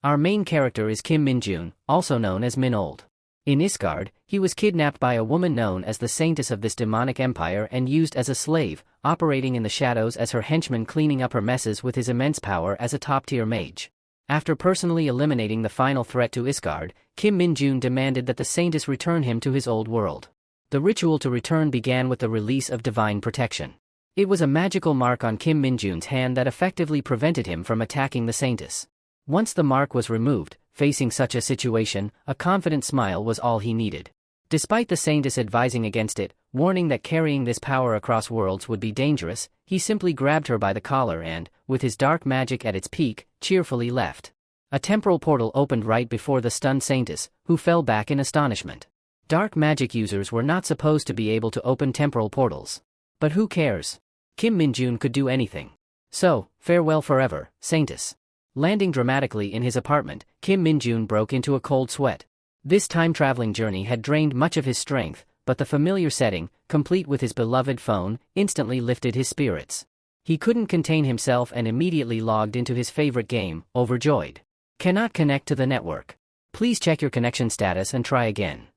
Our main character is Kim Min-jun, also known as Min-old. In Isgard, he was kidnapped by a woman known as the Saintess of this demonic empire and used as a slave, operating in the shadows as her henchman, cleaning up her messes with his immense power as a top-tier mage. After personally eliminating the final threat to Isgard, Kim Min-jun demanded that the Saintess return him to his old world. The ritual to return began with the release of divine protection. It was a magical mark on Kim Min-jun's hand that effectively prevented him from attacking the Saintess. Once the mark was removed, facing such a situation, a confident smile was all he needed. Despite the Saintess advising against it, warning that carrying this power across worlds would be dangerous, he simply grabbed her by the collar and, with his dark magic at its peak, cheerfully left. A temporal portal opened right before the stunned Saintess, who fell back in astonishment. Dark magic users were not supposed to be able to open temporal portals. But who cares? Kim Min-jun could do anything. So, farewell forever, Saintess. Landing dramatically in his apartment, Kim Min-jun broke into a cold sweat. This time-traveling journey had drained much of his strength, but the familiar setting, complete with his beloved phone, instantly lifted his spirits. He couldn't contain himself and immediately logged into his favorite game, overjoyed. Cannot connect to the network. Please check your connection status and try again.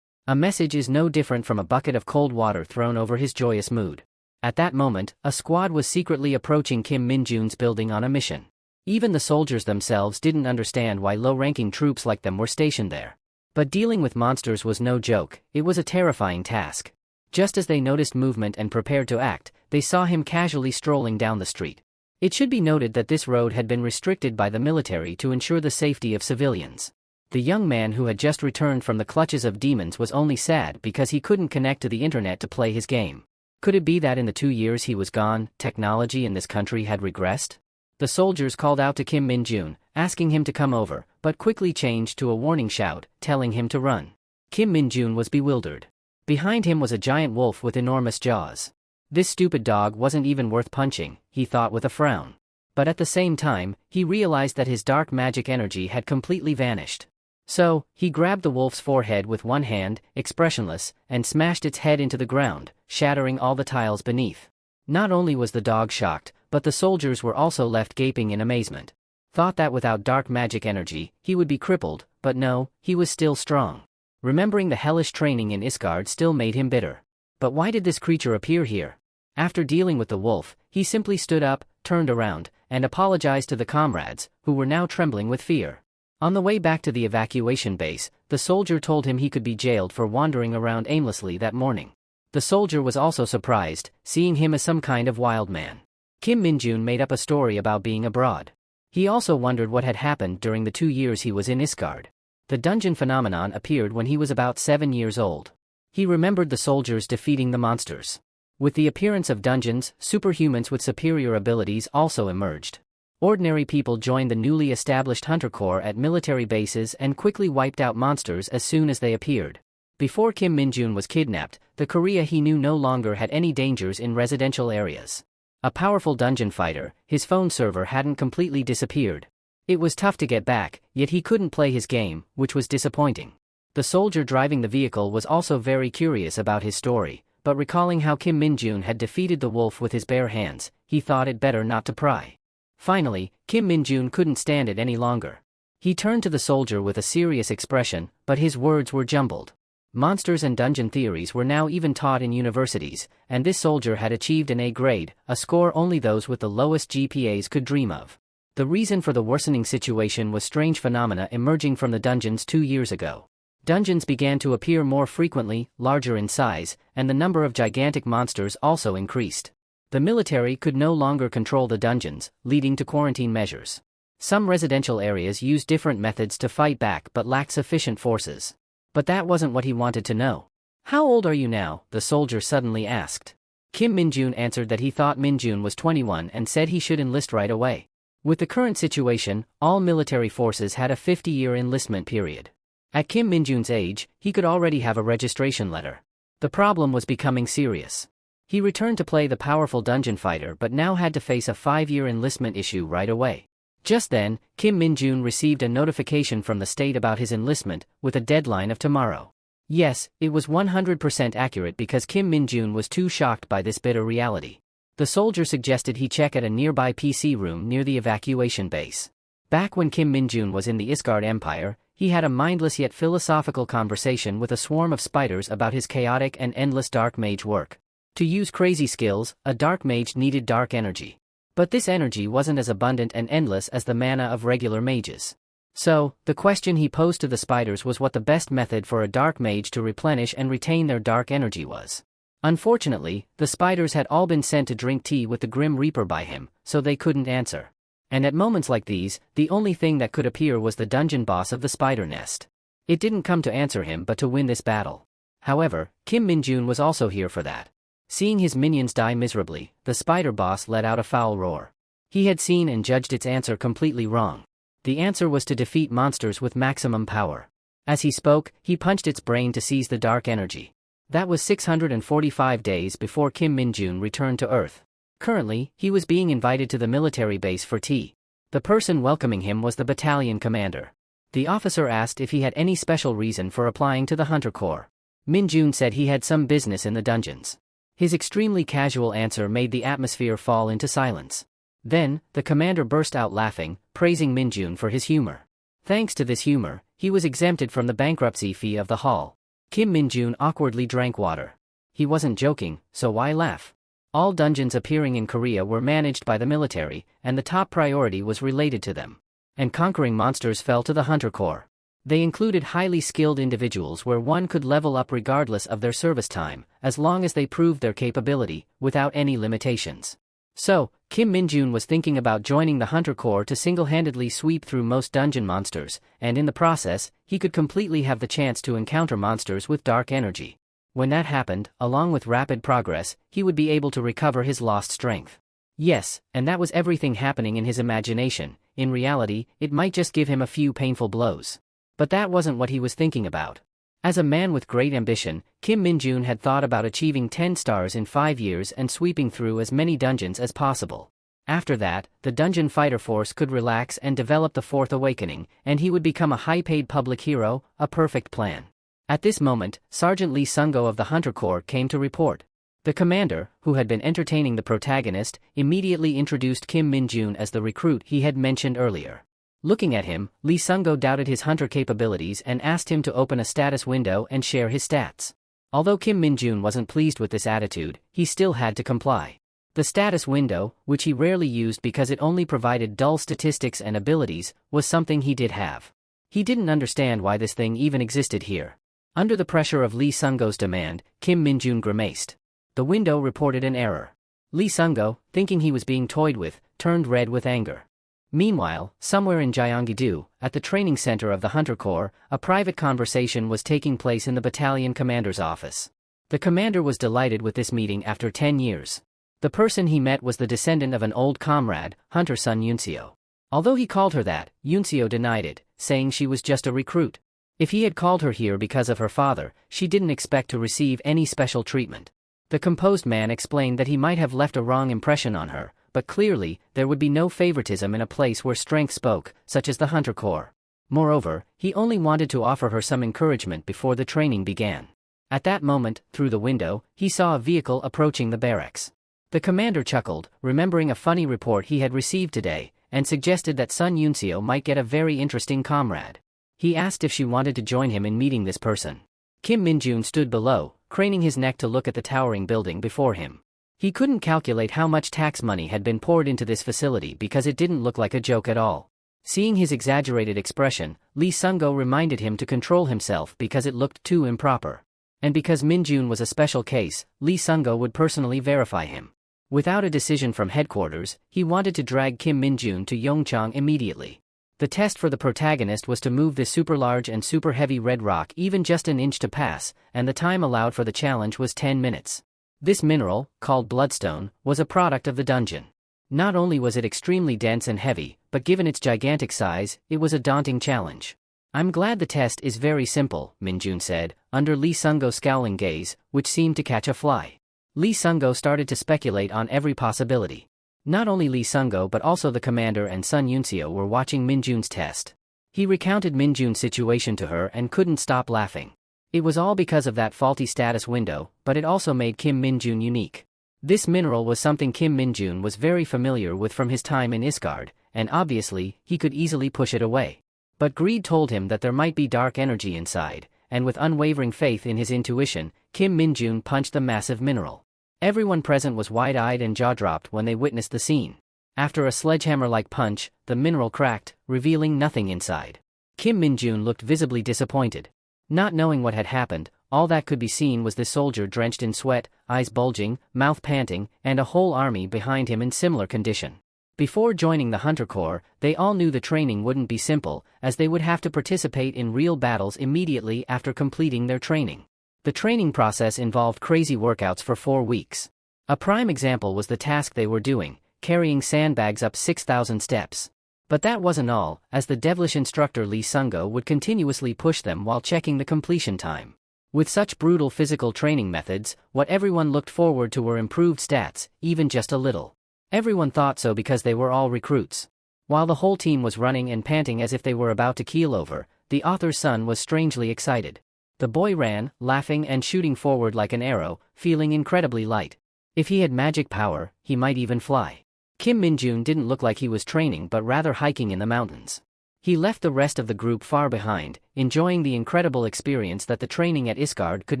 A message is no different from a bucket of cold water thrown over his joyous mood. At that moment, a squad was secretly approaching Kim Min-jun's building on a mission. Even the soldiers themselves didn't understand why low-ranking troops like them were stationed there. But dealing with monsters was no joke, it was a terrifying task. Just as they noticed movement and prepared to act, they saw him casually strolling down the street. It should be noted that this road had been restricted by the military to ensure the safety of civilians. The young man who had just returned from the clutches of demons was only sad because he couldn't connect to the internet to play his game. Could it be that in the 2 years he was gone, technology in this country had regressed? The soldiers called out to Kim Min-jun, asking him to come over, but quickly changed to a warning shout, telling him to run. Kim Min-jun was bewildered. Behind him was a giant wolf with enormous jaws. This stupid dog wasn't even worth punching, he thought with a frown. But at the same time, he realized that his dark magic energy had completely vanished. So, he grabbed the wolf's forehead with one hand, expressionless, and smashed its head into the ground, shattering all the tiles beneath. Not only was the dog shocked, but the soldiers were also left gaping in amazement. Thought that without dark magic energy, he would be crippled, but no, he was still strong. Remembering the hellish training in Isgard still made him bitter. But why did this creature appear here? After dealing with the wolf, he simply stood up, turned around, and apologized to the comrades, who were now trembling with fear. On the way back to the evacuation base, the soldier told him he could be jailed for wandering around aimlessly that morning. The soldier was also surprised, seeing him as some kind of wild man. Kim Min-jun made up a story about being abroad. He also wondered what had happened during the 2 years he was in Isgard. The dungeon phenomenon appeared when he was about 7 years old. He remembered the soldiers defeating the monsters. With the appearance of dungeons, superhumans with superior abilities also emerged. Ordinary people joined the newly established Hunter Corps at military bases and quickly wiped out monsters as soon as they appeared. Before Kim Min-jun was kidnapped, the Korea he knew no longer had any dangers in residential areas. A powerful dungeon fighter, his phone server hadn't completely disappeared. It was tough to get back, yet he couldn't play his game, which was disappointing. The soldier driving the vehicle was also very curious about his story, but recalling how Kim Min-jun had defeated the wolf with his bare hands, he thought it better not to pry. Finally, Kim Min-jun couldn't stand it any longer. He turned to the soldier with a serious expression, but his words were jumbled. Monsters and dungeon theories were now even taught in universities, and this soldier had achieved an A grade, a score only those with the lowest GPAs could dream of. The reason for the worsening situation was strange phenomena emerging from the dungeons 2 years ago. Dungeons began to appear more frequently, larger in size, and the number of gigantic monsters also increased. The military could no longer control the dungeons, leading to quarantine measures. Some residential areas used different methods to fight back but lacked sufficient forces. But that wasn't what he wanted to know. "How old are you now?" the soldier suddenly asked. Kim Min-jun answered that he thought Min-jun was 21 and said he should enlist right away. With the current situation, all military forces had a 50-year enlistment period. At Kim Min-jun's age, he could already have a registration letter. The problem was becoming serious. He returned to play the powerful dungeon fighter but now had to face a 5-year enlistment issue right away. Just then, Kim Min-jun received a notification from the state about his enlistment, with a deadline of tomorrow. Yes, it was 100% accurate because Kim Min-jun was too shocked by this bitter reality. The soldier suggested he check at a nearby PC room near the evacuation base. Back when Kim Min-jun was in the Isgard Empire, he had a mindless yet philosophical conversation with a swarm of spiders about his chaotic and endless dark mage work. To use crazy skills, a dark mage needed dark energy. But this energy wasn't as abundant and endless as the mana of regular mages. So, the question he posed to the spiders was what the best method for a dark mage to replenish and retain their dark energy was. Unfortunately, the spiders had all been sent to drink tea with the Grim Reaper by him, so they couldn't answer. And at moments like these, the only thing that could appear was the dungeon boss of the spider nest. It didn't come to answer him but to win this battle. However, Kim Min-jun was also here for that. Seeing his minions die miserably, the spider boss let out a foul roar. He had seen and judged its answer completely wrong. The answer was to defeat monsters with maximum power. As he spoke, he punched its brain to seize the dark energy. That was 645 days before Kim Min-jun returned to Earth. Currently, he was being invited to the military base for tea. The person welcoming him was the battalion commander. The officer asked if he had any special reason for applying to the Hunter Corps. Min-jun said he had some business in the dungeons. His extremely casual answer made the atmosphere fall into silence. Then, the commander burst out laughing, praising Min-jun for his humor. Thanks to this humor, he was exempted from the bankruptcy fee of the hall. Kim Min-jun awkwardly drank water. He wasn't joking, so why laugh? All dungeons appearing in Korea were managed by the military, and the top priority was related to them. And conquering monsters fell to the Hunter Corps. They included highly skilled individuals where one could level up regardless of their service time, as long as they proved their capability, without any limitations. So, Kim Min-jun was thinking about joining the Hunter Corps to single-handedly sweep through most dungeon monsters, and in the process, he could completely have the chance to encounter monsters with dark energy. When that happened, along with rapid progress, he would be able to recover his lost strength. Yes, and that was everything happening in his imagination. In reality, it might just give him a few painful blows. But that wasn't what he was thinking about. As a man with great ambition, Kim Min-jun had thought about achieving 10 stars in 5 years and sweeping through as many dungeons as possible. After that, the dungeon fighter force could relax and develop the Fourth Awakening, and he would become a high-paid public hero, a perfect plan. At this moment, Sergeant Lee Sungo of the Hunter Corps came to report. The commander, who had been entertaining the protagonist, immediately introduced Kim Min-jun as the recruit he had mentioned earlier. Looking at him, Lee Sungo doubted his hunter capabilities and asked him to open a status window and share his stats. Although Kim Min-jun wasn't pleased with this attitude, he still had to comply. The status window, which he rarely used because it only provided dull statistics and abilities, was something he did have. He didn't understand why this thing even existed here. Under the pressure of Lee Sungo's demand, Kim Min-jun grimaced. The window reported an error. Lee Sungo, thinking he was being toyed with, turned red with anger. Meanwhile, somewhere in Gyeonggi-do, at the training center of the Hunter Corps, a private conversation was taking place in the battalion commander's office. The commander was delighted with this meeting after 10 years. The person he met was the descendant of an old comrade, Hunter Sun Yunseo. Although he called her that, Yunseo denied it, saying she was just a recruit. If he had called her here because of her father, she didn't expect to receive any special treatment. The composed man explained that he might have left a wrong impression on her, but clearly, there would be no favoritism in a place where strength spoke, such as the Hunter Corps. Moreover, he only wanted to offer her some encouragement before the training began. At that moment, through the window, he saw a vehicle approaching the barracks. The commander chuckled, remembering a funny report he had received today, and suggested that Sun Yunseo might get a very interesting comrade. He asked if she wanted to join him in meeting this person. Kim Min-jun stood below, craning his neck to look at the towering building before him. He couldn't calculate how much tax money had been poured into this facility because it didn't look like a joke at all. Seeing his exaggerated expression, Lee Sungo reminded him to control himself because it looked too improper. And because Min-jun was a special case, Lee Sungo would personally verify him. Without a decision from headquarters, he wanted to drag Kim Min-jun to Yongchang immediately. The test for the protagonist was to move this super large and super heavy red rock even just an inch to pass, and the time allowed for the challenge was 10 minutes. This mineral, called bloodstone, was a product of the dungeon. Not only was it extremely dense and heavy, but given its gigantic size, it was a daunting challenge. I'm glad the test is very simple, Min-jun said, under Lee Sungo's scowling gaze, which seemed to catch a fly. Lee Sungo started to speculate on every possibility. Not only Lee Sungo but also the commander and Sun Yunseo were watching Min-jun's test. He recounted Min-jun's situation to her and couldn't stop laughing. It was all because of that faulty status window, but it also made Kim Min-jun unique. This mineral was something Kim Min-jun was very familiar with from his time in Isgard, and obviously, he could easily push it away. But greed told him that there might be dark energy inside, and with unwavering faith in his intuition, Kim Min-jun punched the massive mineral. Everyone present was wide-eyed and jaw-dropped when they witnessed the scene. After a sledgehammer-like punch, the mineral cracked, revealing nothing inside. Kim Min-jun looked visibly disappointed. Not knowing what had happened, all that could be seen was the soldier drenched in sweat, eyes bulging, mouth panting, and a whole army behind him in similar condition. Before joining the Hunter Corps, they all knew the training wouldn't be simple, as they would have to participate in real battles immediately after completing their training. The training process involved crazy workouts for 4 weeks. A prime example was the task they were doing, carrying sandbags up 6,000 steps. But that wasn't all, as the devilish instructor Lee Sung-go would continuously push them while checking the completion time. With such brutal physical training methods, what everyone looked forward to were improved stats, even just a little. Everyone thought so because they were all recruits. While the whole team was running and panting as if they were about to keel over, the author's son was strangely excited. The boy ran, laughing and shooting forward like an arrow, feeling incredibly light. If he had magic power, he might even fly. Kim Min-jun didn't look like he was training but rather hiking in the mountains. He left the rest of the group far behind, enjoying the incredible experience that the training at Isgard could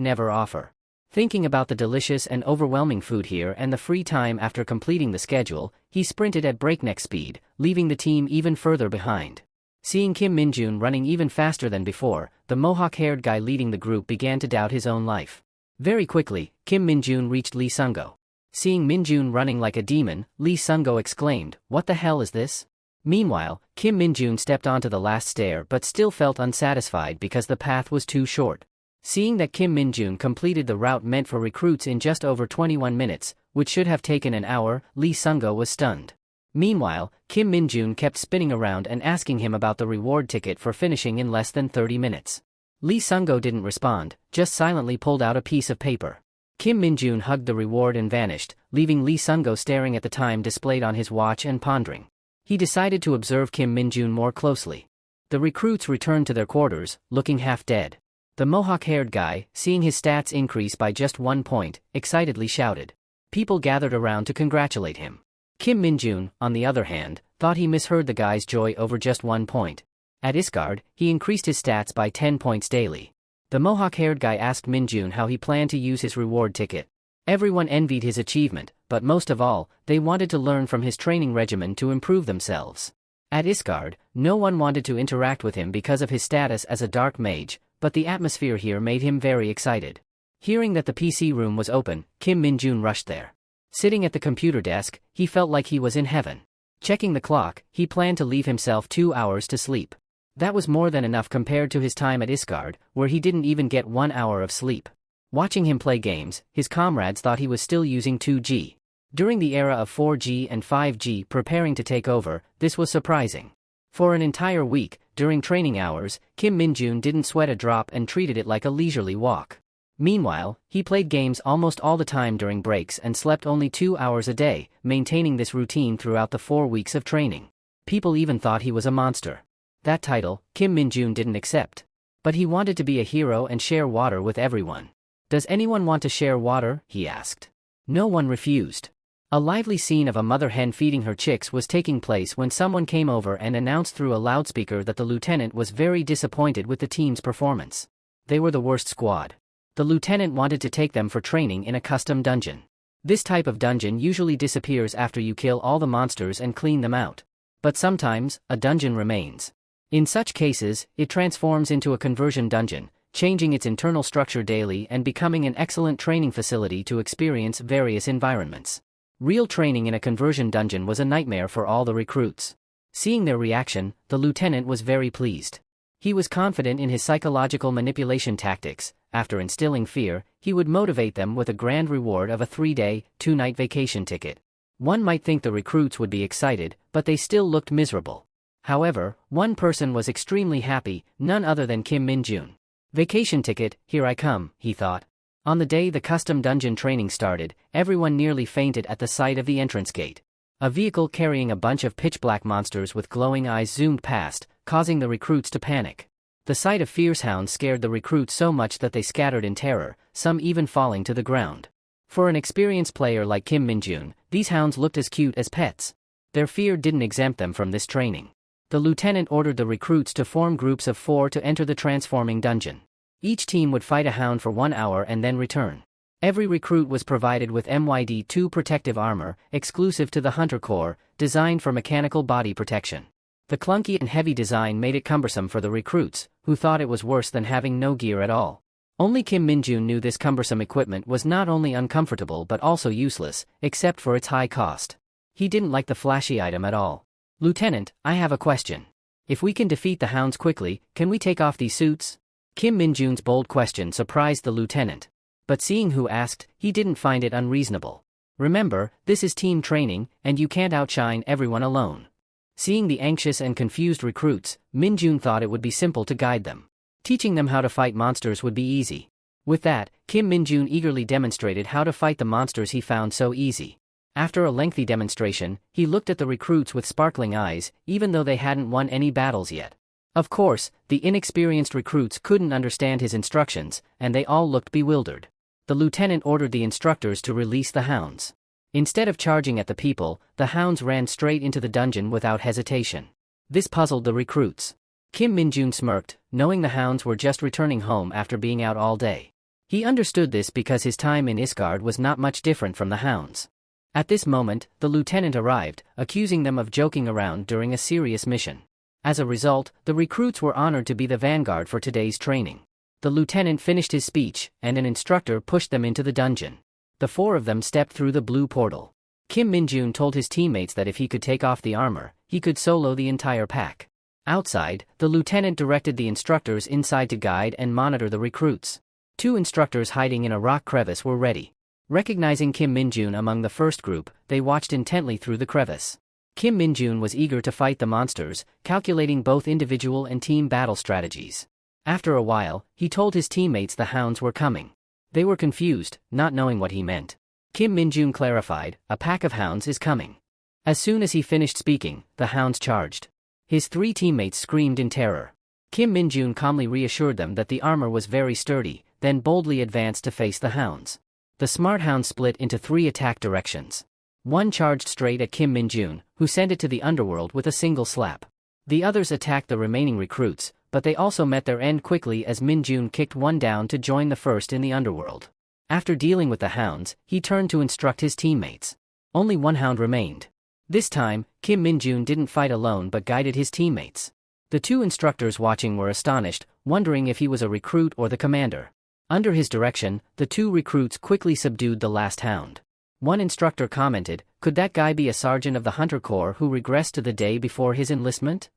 never offer. Thinking about the delicious and overwhelming food here and the free time after completing the schedule, he sprinted at breakneck speed, leaving the team even further behind. Seeing Kim Min-jun running even faster than before, the mohawk-haired guy leading the group began to doubt his own life. Very quickly, Kim Min-jun reached Lee Sung-go. Seeing Min-jun running like a demon, Lee Sung-go exclaimed, "What the hell is this?" Meanwhile, Kim Min-jun stepped onto the last stair but still felt unsatisfied because the path was too short. Seeing that Kim Min-jun completed the route meant for recruits in just over 21 minutes, which should have taken an hour, Lee Sung-go was stunned. Meanwhile, Kim Min-jun kept spinning around and asking him about the reward ticket for finishing in less than 30 minutes. Lee Sung-go didn't respond, just silently pulled out a piece of paper. Kim Min-jun hugged the reward and vanished, leaving Lee Sung-go staring at the time displayed on his watch and pondering. He decided to observe Kim Min-jun more closely. The recruits returned to their quarters, looking half dead. The mohawk-haired guy, seeing his stats increase by just 1 point, excitedly shouted. People gathered around to congratulate him. Kim Min-jun, on the other hand, thought he misheard the guy's joy over just 1 point. At Isgard, he increased his stats by 10 points daily. The mohawk-haired guy asked Min-jun how he planned to use his reward ticket. Everyone envied his achievement, but most of all, they wanted to learn from his training regimen to improve themselves. At Isgard, no one wanted to interact with him because of his status as a dark mage, but the atmosphere here made him very excited. Hearing that the PC room was open, Kim Min-jun rushed there. Sitting at the computer desk, he felt like he was in heaven. Checking the clock, he planned to leave himself 2 hours to sleep. That was more than enough compared to his time at Isgard, where he didn't even get 1 hour of sleep. Watching him play games, his comrades thought he was still using 2G. During the era of 4G and 5G preparing to take over, this was surprising. For an entire week, during training hours, Kim Min-jun didn't sweat a drop and treated it like a leisurely walk. Meanwhile, he played games almost all the time during breaks and slept only 2 hours a day, maintaining this routine throughout the 4 weeks of training. People even thought he was a monster. That title, Kim Min-jun didn't accept. But he wanted to be a hero and share water with everyone. "Does anyone want to share water?" he asked. No one refused. A lively scene of a mother hen feeding her chicks was taking place when someone came over and announced through a loudspeaker that the lieutenant was very disappointed with the team's performance. They were the worst squad. The lieutenant wanted to take them for training in a custom dungeon. This type of dungeon usually disappears after you kill all the monsters and clean them out. But sometimes, a dungeon remains. In such cases, it transforms into a conversion dungeon, changing its internal structure daily and becoming an excellent training facility to experience various environments. Real training in a conversion dungeon was a nightmare for all the recruits. Seeing their reaction, the lieutenant was very pleased. He was confident in his psychological manipulation tactics. After instilling fear, he would motivate them with a grand reward of a 3-day, 2-night vacation ticket. One might think the recruits would be excited, but they still looked miserable. However, one person was extremely happy, none other than Kim Min-jun. "Vacation ticket, here I come," he thought. On the day the custom dungeon training started, everyone nearly fainted at the sight of the entrance gate. A vehicle carrying a bunch of pitch-black monsters with glowing eyes zoomed past, causing the recruits to panic. The sight of fierce hounds scared the recruits so much that they scattered in terror, some even falling to the ground. For an experienced player like Kim Min-jun, these hounds looked as cute as pets. Their fear didn't exempt them from this training. The lieutenant ordered the recruits to form groups of 4 to enter the transforming dungeon. Each team would fight a hound for 1 hour and then return. Every recruit was provided with MYD-2 protective armor, exclusive to the Hunter Corps, designed for mechanical body protection. The clunky and heavy design made it cumbersome for the recruits, who thought it was worse than having no gear at all. Only Kim Min-jun knew this cumbersome equipment was not only uncomfortable but also useless, except for its high cost. He didn't like the flashy item at all. "Lieutenant, I have a question. If we can defeat the hounds quickly, can we take off these suits?" Kim Min-jun's bold question surprised the lieutenant. But seeing who asked, he didn't find it unreasonable. Remember, this is team training, and you can't outshine everyone alone. Seeing the anxious and confused recruits, Min-jun thought it would be simple to guide them. Teaching them how to fight monsters would be easy. With that, Kim Min-jun eagerly demonstrated how to fight the monsters he found so easy. After a lengthy demonstration, he looked at the recruits with sparkling eyes, even though they hadn't won any battles yet. Of course, the inexperienced recruits couldn't understand his instructions, and they all looked bewildered. The lieutenant ordered the instructors to release the hounds. Instead of charging at the people, the hounds ran straight into the dungeon without hesitation. This puzzled the recruits. Kim Min-jun smirked, knowing the hounds were just returning home after being out all day. He understood this because his time in Isgard was not much different from the hounds. At this moment, the lieutenant arrived, accusing them of joking around during a serious mission. As a result, the recruits were honored to be the vanguard for today's training. The lieutenant finished his speech, and an instructor pushed them into the dungeon. The 4 of them stepped through the blue portal. Kim Min-jun told his teammates that if he could take off the armor, he could solo the entire pack. Outside, the lieutenant directed the instructors inside to guide and monitor the recruits. 2 instructors hiding in a rock crevice were ready. Recognizing Kim Min-jun among the first group, they watched intently through the crevice. Kim Min-jun was eager to fight the monsters, calculating both individual and team battle strategies. After a while, he told his teammates the hounds were coming. They were confused, not knowing what he meant. Kim Min-jun clarified, "A pack of hounds is coming." As soon as he finished speaking, the hounds charged. His 3 teammates screamed in terror. Kim Min-jun calmly reassured them that the armor was very sturdy, then boldly advanced to face the hounds. The smart hounds split into 3 attack directions. One charged straight at Kim Min-jun, who sent it to the underworld with a single slap. The others attacked the remaining recruits, but they also met their end quickly as Min-jun kicked one down to join the first in the underworld. After dealing with the hounds, he turned to instruct his teammates. Only 1 hound remained. This time, Kim Min-jun didn't fight alone but guided his teammates. The 2 instructors watching were astonished, wondering if he was a recruit or the commander. Under his direction, the 2 recruits quickly subdued the last hound. One instructor commented, "Could that guy be a sergeant of the Hunter Corps who regressed to the day before his enlistment?"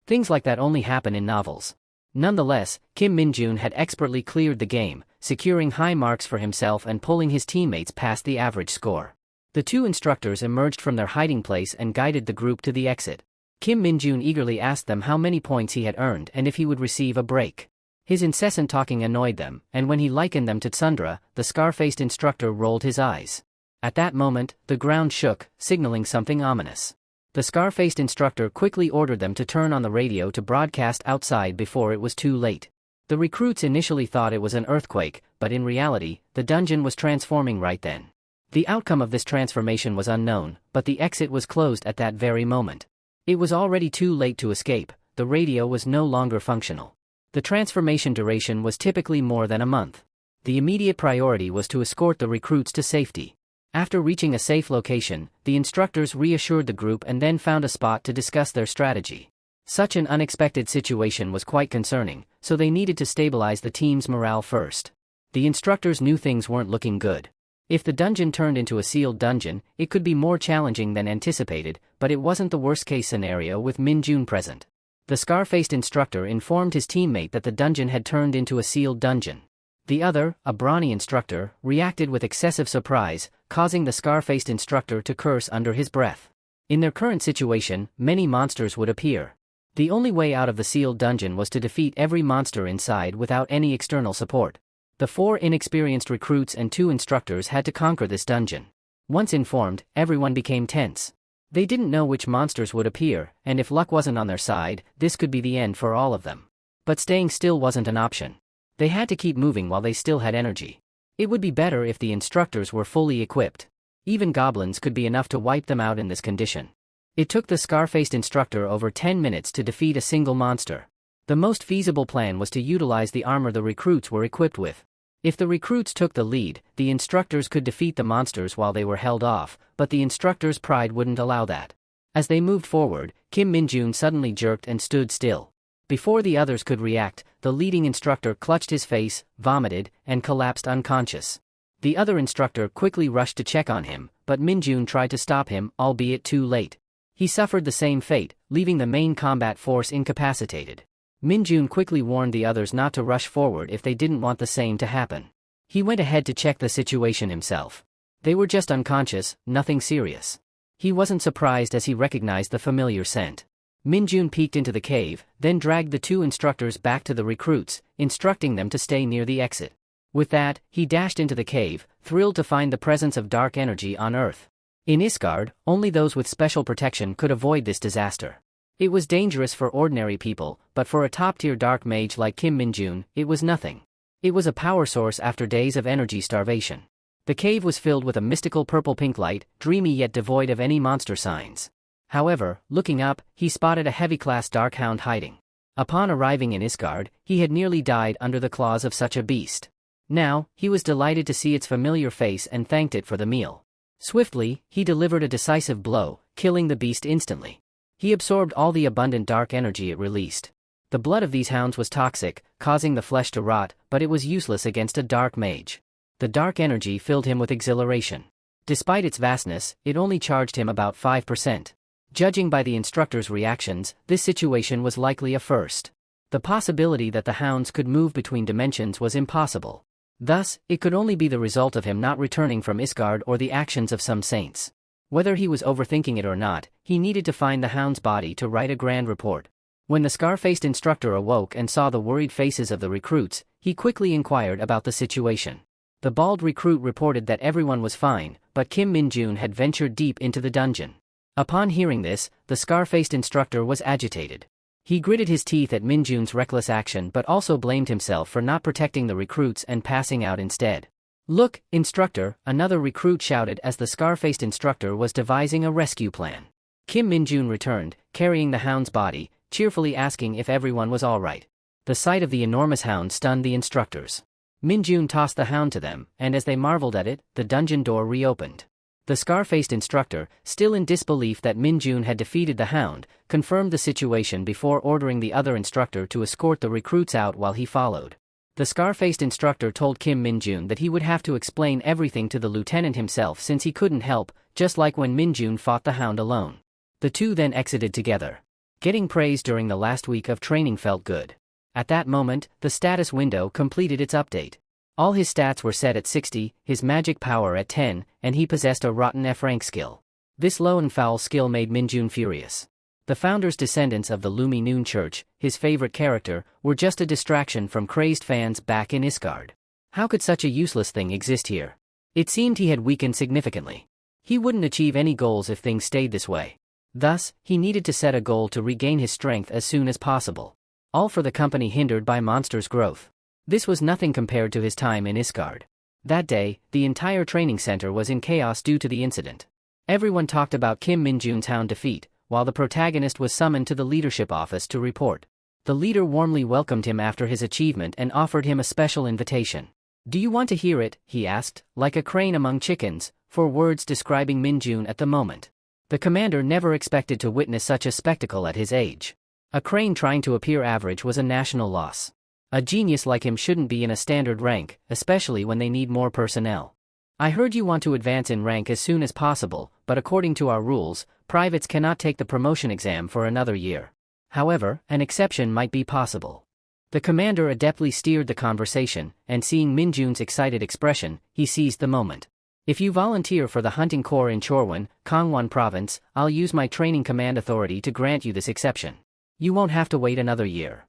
Things like that only happen in novels. Nonetheless, Kim Min-jun had expertly cleared the game, securing high marks for himself and pulling his teammates past the average score. The 2 instructors emerged from their hiding place and guided the group to the exit. Kim Min-jun eagerly asked them how many points he had earned and if he would receive a break. His incessant talking annoyed them, and when he likened them to Tsundra, the scar-faced instructor rolled his eyes. At that moment, the ground shook, signaling something ominous. The scar-faced instructor quickly ordered them to turn on the radio to broadcast outside before it was too late. The recruits initially thought it was an earthquake, but in reality, the dungeon was transforming right then. The outcome of this transformation was unknown, but the exit was closed at that very moment. It was already too late to escape, the radio was no longer functional. The transformation duration was typically more than a month. The immediate priority was to escort the recruits to safety. After reaching a safe location, the instructors reassured the group and then found a spot to discuss their strategy. Such an unexpected situation was quite concerning, so they needed to stabilize the team's morale first. The instructors knew things weren't looking good. If the dungeon turned into a sealed dungeon, it could be more challenging than anticipated, but it wasn't the worst-case scenario with Min-jun present. The scar-faced instructor informed his teammate that the dungeon had turned into a sealed dungeon. The other, a brawny instructor, reacted with excessive surprise, causing the scar-faced instructor to curse under his breath. In their current situation, many monsters would appear. The only way out of the sealed dungeon was to defeat every monster inside without any external support. The 4 inexperienced recruits and 2 instructors had to conquer this dungeon. Once informed, everyone became tense. They didn't know which monsters would appear, and if luck wasn't on their side, this could be the end for all of them. But staying still wasn't an option. They had to keep moving while they still had energy. It would be better if the instructors were fully equipped. Even goblins could be enough to wipe them out in this condition. It took the scar-faced instructor over 10 minutes to defeat a single monster. The most feasible plan was to utilize the armor the recruits were equipped with. If the recruits took the lead, the instructors could defeat the monsters while they were held off, but the instructor's pride wouldn't allow that. As they moved forward, Kim Min-joon suddenly jerked and stood still. Before the others could react, the leading instructor clutched his face, vomited, and collapsed unconscious. The other instructor quickly rushed to check on him, but Min-joon tried to stop him, albeit too late. He suffered the same fate, leaving the main combat force incapacitated. Min-joon quickly warned the others not to rush forward if they didn't want the same to happen. He went ahead to check the situation himself. They were just unconscious, nothing serious. He wasn't surprised as he recognized the familiar scent. Min-joon peeked into the cave, then dragged the two instructors back to the recruits, instructing them to stay near the exit. With that, he dashed into the cave, thrilled to find the presence of dark energy on Earth. In Isgard, only those with special protection could avoid this disaster. It was dangerous for ordinary people, but for a top-tier dark mage like Kim Min-joon, it was nothing. It was a power source after days of energy starvation. The cave was filled with a mystical purple-pink light, dreamy yet devoid of any monster signs. However, looking up, he spotted a heavy-class dark hound hiding. Upon arriving in Isgard, he had nearly died under the claws of such a beast. Now, he was delighted to see its familiar face and thanked it for the meal. Swiftly, he delivered a decisive blow, killing the beast instantly. He absorbed all the abundant dark energy it released. The blood of these hounds was toxic, causing the flesh to rot, but it was useless against a dark mage. The dark energy filled him with exhilaration. Despite its vastness, it only charged him about 5%. Judging by the instructor's reactions, this situation was likely a first. The possibility that the hounds could move between dimensions was impossible. Thus, it could only be the result of him not returning from Isgard or the actions of some saints. Whether he was overthinking it or not, he needed to find the hound's body to write a grand report. When the scar-faced instructor awoke and saw the worried faces of the recruits, he quickly inquired about the situation. The bald recruit reported that everyone was fine, but Kim Min-joon had ventured deep into the dungeon. Upon hearing this, the scar-faced instructor was agitated. He gritted his teeth at Min-joon's reckless action but also blamed himself for not protecting the recruits and passing out instead. "Look, instructor," another recruit shouted as the scar-faced instructor was devising a rescue plan. Kim Min-joon returned, carrying the hound's body, cheerfully asking if everyone was all right. The sight of the enormous hound stunned the instructors. Min-joon tossed the hound to them, and as they marveled at it, the dungeon door reopened. The scar-faced instructor, still in disbelief that Min-joon had defeated the hound, confirmed the situation before ordering the other instructor to escort the recruits out while he followed. The scar-faced instructor told Kim Min-joon that he would have to explain everything to the lieutenant himself since he couldn't help, just like when Min-joon fought the hound alone. The two then exited together. Getting praise during the last week of training felt good. At that moment, the status window completed its update. All his stats were set at 60, his magic power at 10, and he possessed a rotten F-rank skill. This low and foul skill made Min-joon furious. The founder's descendants of the Lumi Noon Church, his favorite character, were just a distraction from crazed fans back in Isgard. How could such a useless thing exist here? It seemed he had weakened significantly. He wouldn't achieve any goals if things stayed this way. Thus, he needed to set a goal to regain his strength as soon as possible. All for the company hindered by monsters' growth. This was nothing compared to his time in Isgard. That day, the entire training center was in chaos due to the incident. Everyone talked about Kim Min-joon's hound defeat, while the protagonist was summoned to the leadership office to report. The leader warmly welcomed him after his achievement and offered him a special invitation. "Do you want to hear it?" he asked, like a crane among chickens, for words describing Min-joon at the moment. The commander never expected to witness such a spectacle at his age. A crane trying to appear average was a national loss. A genius like him shouldn't be in a standard rank, especially when they need more personnel. "I heard you want to advance in rank as soon as possible, but according to our rules, privates cannot take the promotion exam for another year. However, an exception might be possible." The commander adeptly steered the conversation, and seeing Min-joon's excited expression, he seized the moment. "If you volunteer for the hunting corps in Chorwon, Gangwon Province, I'll use my training command authority to grant you this exception. You won't have to wait another year."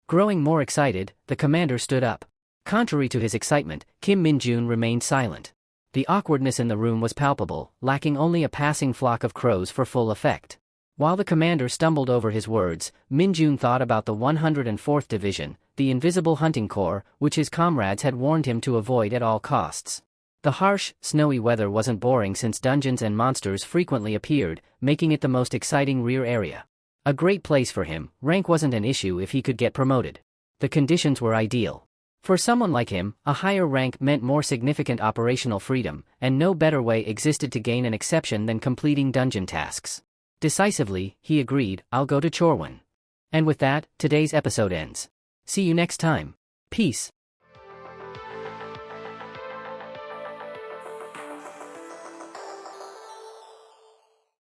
Growing more excited, the commander stood up. Contrary to his excitement, Kim Min-joon remained silent. The awkwardness in the room was palpable, lacking only a passing flock of crows for full effect. While the commander stumbled over his words, Min-joon thought about the 104th Division, the invisible hunting corps, which his comrades had warned him to avoid at all costs. The harsh, snowy weather wasn't boring since dungeons and monsters frequently appeared, making it the most exciting rear area. A great place for him, rank wasn't an issue if he could get promoted. The conditions were ideal. For someone like him, a higher rank meant more significant operational freedom, and no better way existed to gain an exception than completing dungeon tasks. Decisively, he agreed, "I'll go to Chorwin." And with that, today's episode ends. See you next time. Peace.